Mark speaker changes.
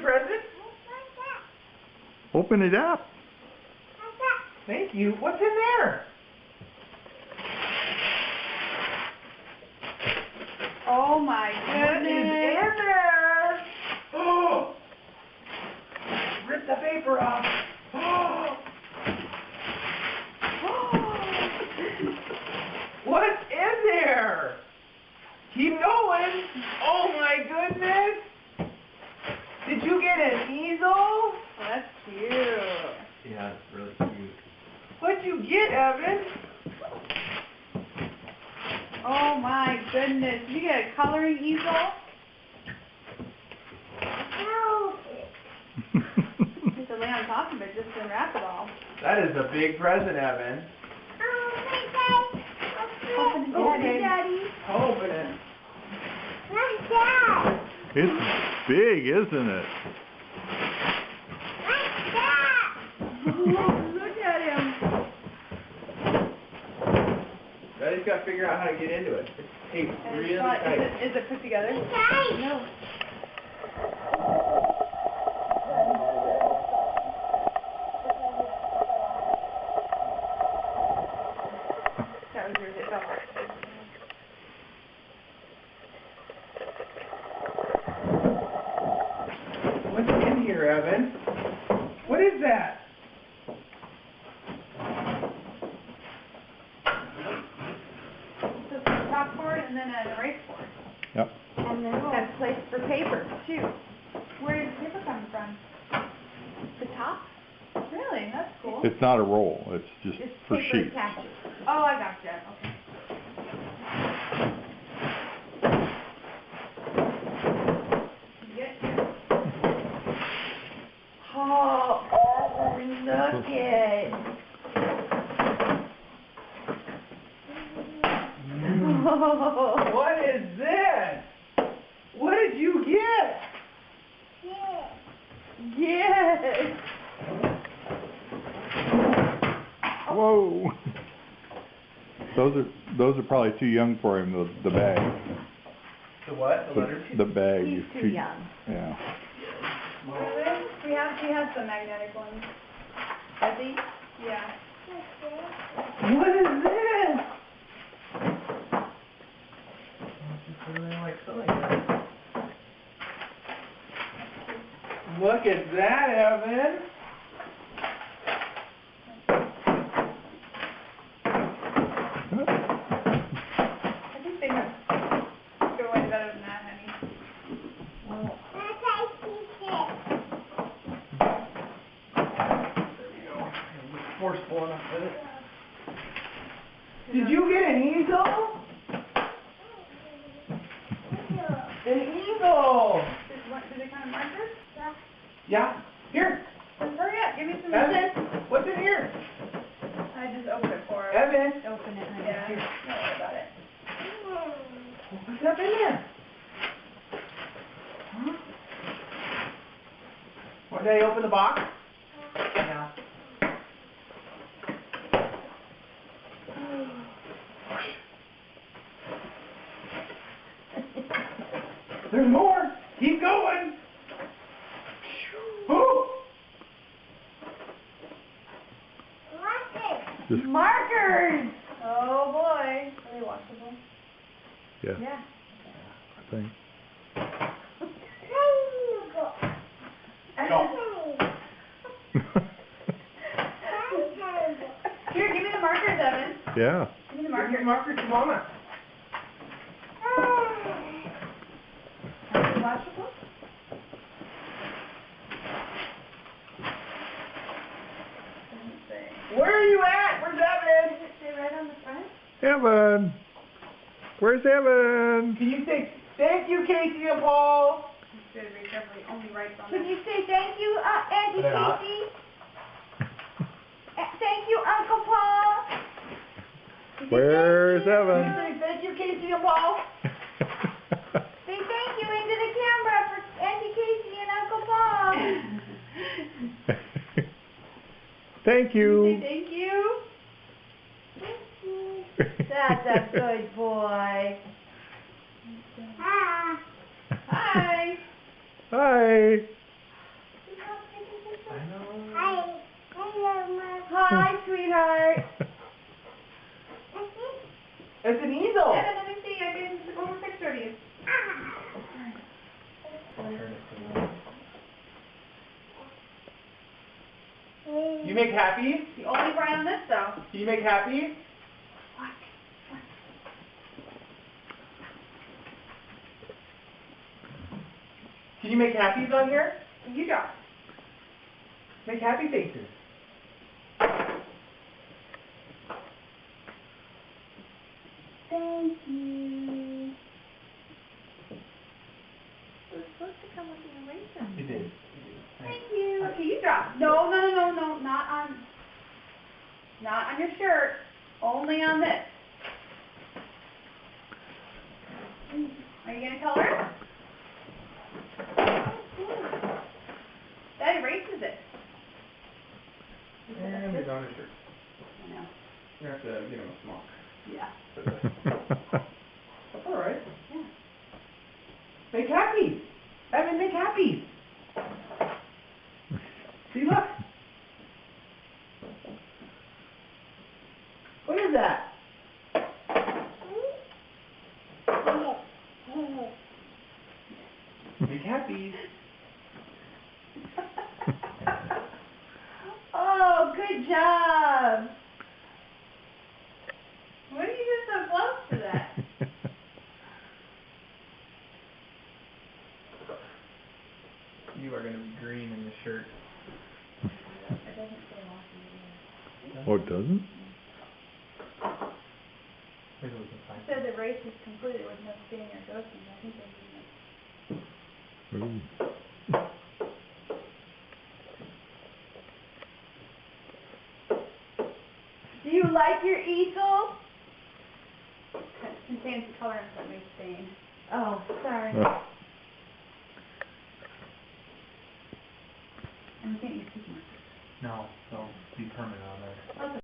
Speaker 1: present?
Speaker 2: Open it up.
Speaker 1: Thank you. What's in there?
Speaker 3: Oh my
Speaker 1: What is in
Speaker 3: goodness.
Speaker 1: there? Oh! Rip the paper off. Oh! What's in there? Keep going. Oh my goodness. Did you get an easel?
Speaker 3: That's cute.
Speaker 1: Yeah, it's really cute. What'd you get, Evan?
Speaker 3: Oh my goodness. Did you get a coloring easel? You have to lay on top of it just to unwrap it all.
Speaker 1: That is a big present, Evan.
Speaker 3: Open it,
Speaker 1: Okay.
Speaker 3: Daddy.
Speaker 1: Open it.
Speaker 2: It's big, isn't it?
Speaker 3: Look at him.
Speaker 1: Daddy's got to figure out how to get into it. It's taped
Speaker 3: And
Speaker 1: really
Speaker 3: it's not-
Speaker 1: tight.
Speaker 3: Is it put together? No. That was yours. It fell.
Speaker 1: What's in here, Evan? What is that?
Speaker 3: It's a chalkboard and then an erase board.
Speaker 2: Yep.
Speaker 3: And then it has place for paper, too. Where does the paper come from? The top? Really? That's cool.
Speaker 2: It's not a roll. It's just
Speaker 3: It's
Speaker 2: for
Speaker 3: paper
Speaker 2: sheets.
Speaker 3: attached. Oh, I gotcha. Okay. Oh, Evan, look it.
Speaker 1: What is this? What did you get?
Speaker 3: Yes.
Speaker 2: Whoa. Those are probably too young for him. The bag.
Speaker 1: The what? The letter?
Speaker 2: The bag.
Speaker 3: He's
Speaker 2: is
Speaker 3: too young.
Speaker 2: Yeah.
Speaker 3: Really? We have some magnetic ones.
Speaker 1: Does
Speaker 3: he? Yeah.
Speaker 1: What is this? It's really like something. Look at that, Evan.
Speaker 3: I think they have go way better than that, honey.
Speaker 1: Forceful enough with it. Did you get an easel? An easel!
Speaker 3: Did they come in markers?
Speaker 1: Yeah. Here.
Speaker 3: Then hurry up, give me some
Speaker 1: Evan,
Speaker 3: assistance.
Speaker 1: what's in here?
Speaker 3: I just opened it for her.
Speaker 1: Evan,
Speaker 3: Open it, honey. Yeah, don't worry about it.
Speaker 1: what's up in there? Huh? What, did I open the box? Yeah. There's more. Keep going. Oh.
Speaker 2: Just
Speaker 3: Markers! Oh boy. Are they washable?
Speaker 2: yeah.
Speaker 3: Yeah.
Speaker 2: I think.
Speaker 3: Here, give me the markers, Evan.
Speaker 2: Yeah.
Speaker 3: Give me the
Speaker 1: Give
Speaker 3: markers.
Speaker 1: your marker to Mama.
Speaker 3: Are they washable? Doesn't say.
Speaker 1: Where are you at? Where's Evan?
Speaker 3: Does it say right on the front?
Speaker 2: Evan. Where's Evan?
Speaker 1: Can you say thank you, Casey and Paul?
Speaker 3: Good, be careful, he only writes on
Speaker 4: Can
Speaker 3: it.
Speaker 4: you say thank you, Auntie
Speaker 1: They're not.
Speaker 4: Casey? Thank you, Uncle Paul.
Speaker 2: Where's
Speaker 1: Can you
Speaker 2: Evan?
Speaker 1: say thank you, Casey and Paul?
Speaker 4: Say thank you into the camera for Auntie Casey and Uncle Paul.
Speaker 2: Thank
Speaker 3: Say
Speaker 2: you.
Speaker 3: thank you.
Speaker 4: That's a good boy.
Speaker 3: Hi.
Speaker 2: Hi.
Speaker 4: Hi, sweetheart.
Speaker 1: It's an easel.
Speaker 3: Evan, let me see. I can go over a picture of you.
Speaker 1: You make happy?
Speaker 3: The only brand on this though.
Speaker 1: Can you make happy? Can you make happies on here?
Speaker 3: You draw.
Speaker 1: Make happy faces.
Speaker 4: Thank you.
Speaker 3: It was supposed to come with the eraser.
Speaker 1: You did.
Speaker 3: Thank you. Okay, you draw. No, not on your shirt. Only on this. Are you gonna color? That erases it.
Speaker 1: And it's on his shirt.
Speaker 3: I know.
Speaker 1: You have to give him a smock.
Speaker 3: Yeah.
Speaker 1: That's alright.
Speaker 3: Yeah.
Speaker 1: Make happy. Evan, make happy. See, look. What is that? Make happy.
Speaker 3: Oh, good job. What are you just so close to that?
Speaker 1: You are going to be green in the shirt.
Speaker 3: It doesn't say walking.
Speaker 2: Oh, it doesn't?
Speaker 1: Maybe we can find
Speaker 3: It said the race is completed with no staying or ghosting. I think they mean it.
Speaker 2: Ooh.
Speaker 3: Do you like your easel? It contains the colorants that may stain.
Speaker 4: Oh, sorry.
Speaker 2: Oh.
Speaker 3: And we can't use toothmarks.
Speaker 1: No, they'll be permanent on there.
Speaker 3: Okay.